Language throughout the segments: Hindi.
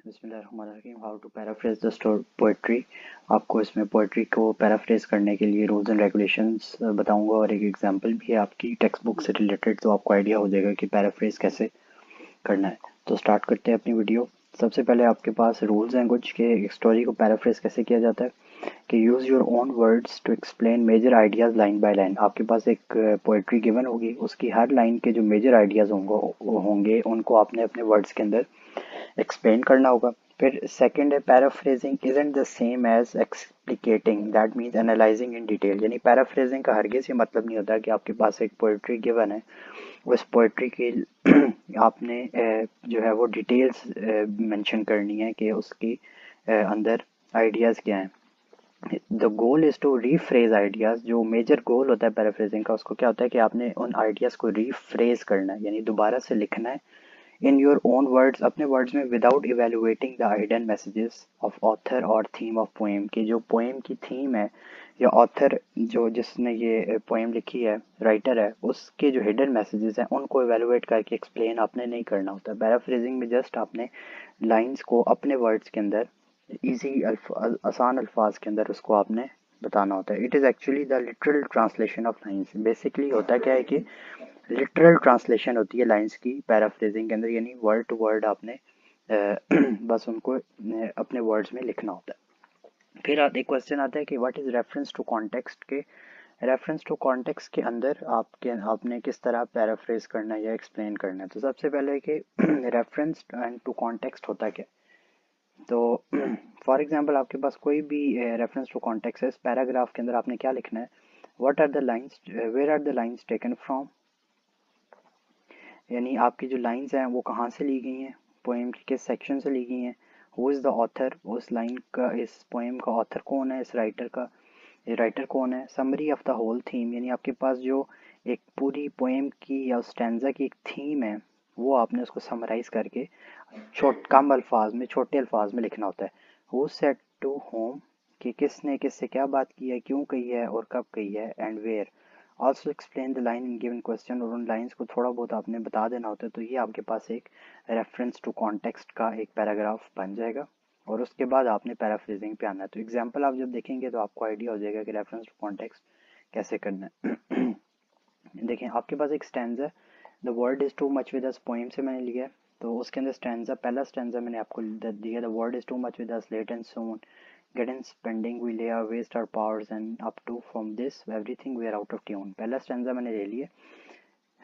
बिस्मिल्लाहिर्रहमानिर्रहीम। How to paraphrase the store poetry. आपको इसमें पोइट्री को पैराफ्रेज करने के लिए रूल्स एंड रेगुलेशंस बताऊंगा और एक एग्जांपल भी है आपकी टेक्स्ट बुक से रिलेटेड, तो आपको आइडिया हो जाएगा कि पैराफ्रेज कैसे करना है। तो स्टार्ट करते हैं अपनी वीडियो। सबसे पहले आपके पास रूल्स हैं कुछ कि एक स्टोरी को पैराफ्रेज कैसे किया जाता है कि use your own words to explain major ideas line by line. आपके पास एक पोइट्री गिवन होगी, उसकी हर लाइन के जो मेजर आइडियाज़ होंगे उनको आपने अपने वर्ड्स के अंदर एक्सप्लेन करना होगा। फिर सेकंड है paraphrasing isn't the same as explicating, that means analysing in detail. यानी पैराफ्रेजिंग का हरगिज़ ये मतलब नहीं होता कि आपके पास एक पोइट्री गिवन है, उस पोइट्री की आपने जो है वो डिटेल्स मेंशन करनी है कि उसकी अंदर आइडियाज़ क्या हैं। The goal is to rephrase ideas. जो मेजर गोल होता है पैराफ्रेजिंग का, उसको क्या होता है कि आपने उन आइडियाज़ को रीफ्रेज करना है, यानी दोबारा से लिखना है इन योर ओन वर्ड्स, अपने वर्ड्स में, without evaluating the hidden messages of author और थीम ऑफ पोएम। की जो पोएम की थीम है या ऑथर जो जिसने ये पोएम लिखी है, राइटर है, उसके जो हिडन मैसेजेस हैं उनको इवेलुएट करके एक्सप्लेन आपने नहीं करना होता। पैराफ्रेजिंग में जस्ट आपने लाइंस को अपने वर्ड्स के अंदर ईजी आसान अल्फाज के अंदर उसको आपने बताना होता है। It is actually the literal translation of lines. Basically होता क्या है कि लिटरल ट्रांसलेशन होती है लाइंस की पैराफ्रेजिंग के अंदर, यानी वर्ड टू वर्ड आपने बस उनको अपने वर्ड्स में लिखना होता है। फिर एक क्वेश्चन आता है कि what is reference to context. के रेफरेंस टू कॉन्टेक्स्ट के अंदर आपने किस तरह पैराफ्रेज करना है या एक्सप्लेन करना है। तो सबसे पहले कि रेफरेंस एंड टू कॉन्टेक्स्ट होता क्या। तो फॉर एग्जांपल आपके पास कोई भी रेफरेंस टू कॉन्टेक्स्ट है, इस पैराग्राफ के अंदर आपने क्या लिखना है, what are the lines, where are the lines taken from, यानी आपकी जो लाइंस हैं वो कहाँ से ली गई हैं, पोएम के किस सेक्शन से ली गई हैं, हु इज़ द ऑथर, उस लाइन का, इस पोएम का ऑथर कौन है, इस राइटर का, ये राइटर कौन है, summary of the whole theme, यानी आपके पास जो एक पूरी पोएम की या स्टैंजा की एक थीम है वो आपने उसको समराइज करके कम अल्फाज में, छोटे अल्फाज में लिखना होता है। हु सेड टू होम, कि किसने किससे क्या बात की है, क्यों कही है और कब कही है, and where. Also explain the line in given question, और उन लाइन्स को थोड़ा बहुत आपने बता देना होता है। तो ये आपके पास एक रेफरेंस टू कॉन्टेक्स्ट का एक पैराग्राफ बन जाएगा और उसके बाद आपने पैराफ्रेजिंग पे आना है। तो एग्जाम्पल आप जब देखेंगे तो आपको आइडिया हो जाएगा कि रेफरेंस टू कॉन्टेक्स्ट कैसे करना है। देखें आपके पास एक स्टैंजा है, the world is too much with us, poem से मैंने लिया है। तो उसके अंदर स्टैंजा, पहला स्टैंजा मैंने आपको दिया, the world is too much with us late and soon, get in spending we lay our waste our powers and up to from this everything we are out of tune। पहला स्टैंजा मैंने ले लिया।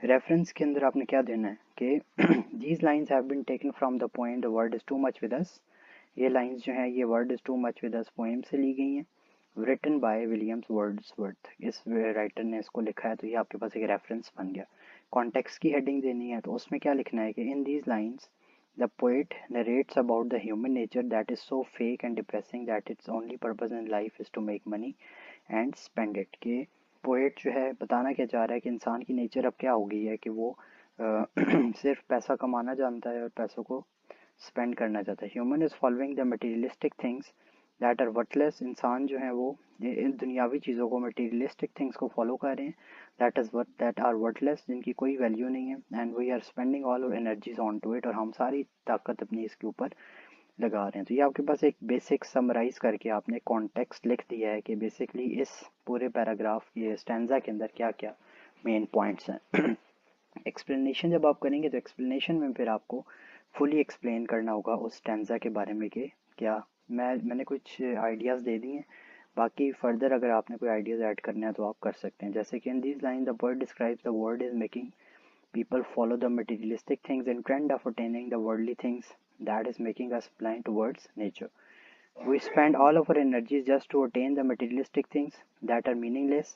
रेफरेंस के अंदर आपने क्या देना है कि these lines have been taken from the poem the world is too much with us। ये लाइंस जो हैं ये word is too much with us poem से ली गई हैं, रिटन बाय विलियम्स वर्ड्सवर्थ, इस राइटर ने इसको लिखा है। तो ये आपके पास एक रेफरेंस बन गया। कॉन्टेक्स्ट की हेडिंग देनी है तो उसमें क्या लिखना है कि in these lines the poet narrates about the human nature that is so fake and depressing that its only purpose in life is to make money and spend it. कि पोएट जो है बताना क्या चाह रहा है कि इंसान की नेचर अब क्या हो गई है कि वो सिर्फ पैसा कमाना जानता है और पैसों को स्पेंड करना चाहता है। Human is following the materialistic things that are worthless. इंसान जो है वो इन दुनियावी चीज़ों को, मटीरियलिस्टिक थिंग्स को फॉलो कर रहे हैं, दैट आर वर्थलेस, जिनकी कोई वैल्यू नहीं है, and we are spending all our energies on to it, और हम सारी ताकत अपनी इसके ऊपर लगा रहे हैं। तो ये आपके पास एक बेसिक समराइज करके आपने कॉन्टेक्स्ट लिख दिया है कि बेसिकली इस पूरे पैराग्राफ ये स्टैंजा के अंदर क्या क्या मेन पॉइंट्स हैं। एक्सप्लेनेशन जब आप करेंगे तो एक्सप्लेनेशन में फिर आपको फुली एक्सप्लेन करना होगा उस स्टैंजा के बारे में कि क्या मैंने कुछ आइडियाज़ दे दिए हैं, बाकी फर्दर अगर आपने कोई आइडियाज़ ऐड करने हैं तो आप कर सकते हैं। जैसे कि in this line the word describes the word is making people follow the materialistic things in trend of attaining the worldly things that is making us blind towards nature. We spend all of our energies just to attain the materialistic things that are meaningless,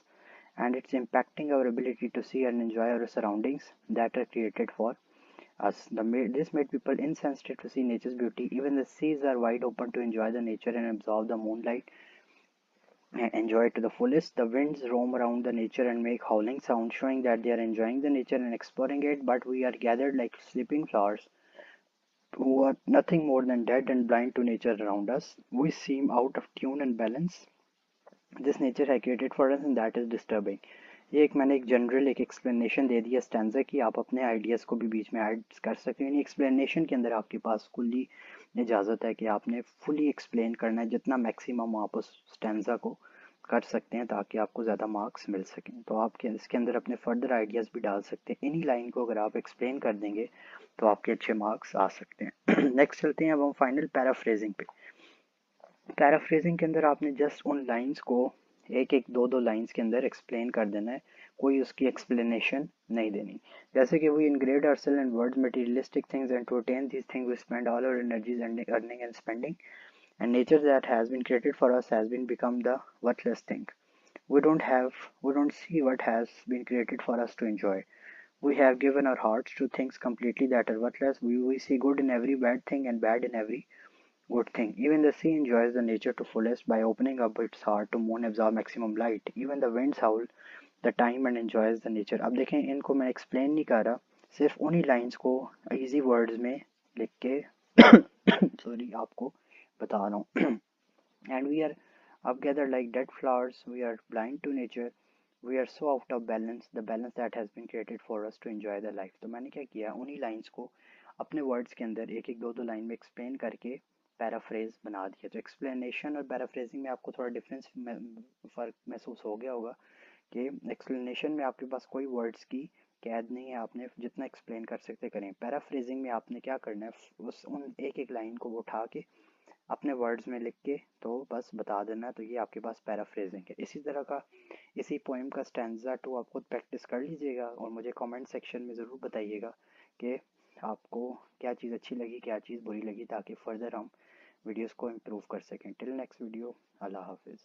and it's impacting our ability to see and enjoy our surroundings that are created for us. This made people insensitive to see nature's beauty. Even the seas are wide open to enjoy the nature and absorb the moonlight and enjoy it to the fullest. The winds roam around the nature and make howling sounds, showing that they are enjoying the nature and exploring it. But we are gathered like sleeping flowers, who are nothing more than dead and blind to nature around us. We seem out of tune and balance. This nature has created for us, and that is disturbing. ये एक मैंने एक जनरल एक एक्सप्लेनेशन दे दिया स्टैंजा की, आप अपने आइडियाज़ को भी बीच में ऐड कर सकते हैं। एक्सप्लेनेशन के अंदर आपके पास फुल्ली इजाज़त है कि आपने फुली एक्सप्लेन करना है, जितना मैक्सिमम आप उस स्टैंजा को कर सकते हैं ताकि आपको ज़्यादा मार्क्स मिल सकें। तो आप इसके अंदर अपने फर्दर आइडियाज़ भी डाल सकते हैं। इन्हीं लाइन को अगर आप एक्सप्लेन कर देंगे तो आपके अच्छे मार्क्स आ सकते हैं। नेक्स्ट चलते हैं अब हम फाइनल पैराफ्रेजिंग पे। पैराफ्रेजिंग के अंदर आपने जस्ट उन लाइंस को एक एक दो दो लाइंस के अंदर एक्सप्लेन कर देना है, कोई उसकी एक्सप्लेनेशन नहीं देनी। जैसे कि we इंग्रेड ourselves in words materialistic things and to attain these things we spend all our energies and earning and spending, and nature that has been created for us has been become the worthless thing. We don't see what has been created for us to enjoy. We have given our hearts to things completely that are worthless. We see good in every bad thing and bad in every good thing. Even the sea enjoys the nature to fullest by opening up its heart to moon absorb maximum light. Even the winds howl the time and enjoys the nature. अब देखें, इनको मैं एक्सप्लेन नहीं कर रहा, सिर्फ उन्हीं लाइंस को इजी वर्ड्स में लिख के सॉरी आपको बता रहा हूँ। And we are up gathered like dead flowers, we are blind to nature, we are so out of balance, the balance that has been created for us to enjoy the life. तो मैंने क्या किया, उन्हीं लाइंस को अपने वर्ड्स के अंदर एक एक दो दो लाइन में एक्सप्लेन करके पैराफ्रेज बना दिया। तो एक्सप्लेनेशन और पैराफ्रेजिंग में आपको थोड़ा डिफरेंस फ़र्क महसूस हो गया होगा कि एक्सप्लेनेशन में आपके पास कोई वर्ड्स की कैद नहीं है, आपने जितना एक्सप्लेन कर सकते करें। पैराफ्रेजिंग में आपने क्या करना है, उस उन एक एक लाइन को उठा के अपने वर्ड्स में लिख के तो बस बता देना है। तो ये आपके पास पैराफ्रेजिंग है। इसी तरह का इसी पोएम का स्टैंजा 2 आप खुद प्रैक्टिस कर लीजिएगा और मुझे कमेंट सेक्शन में ज़रूर बताइएगा कि आपको क्या चीज़ अच्छी लगी, क्या चीज़ बुरी लगी, ताकि फर्दर हम वीडियोस को इम्प्रूव कर सकें। टिल नेक्स्ट वीडियो, अल्लाह हाफिज़।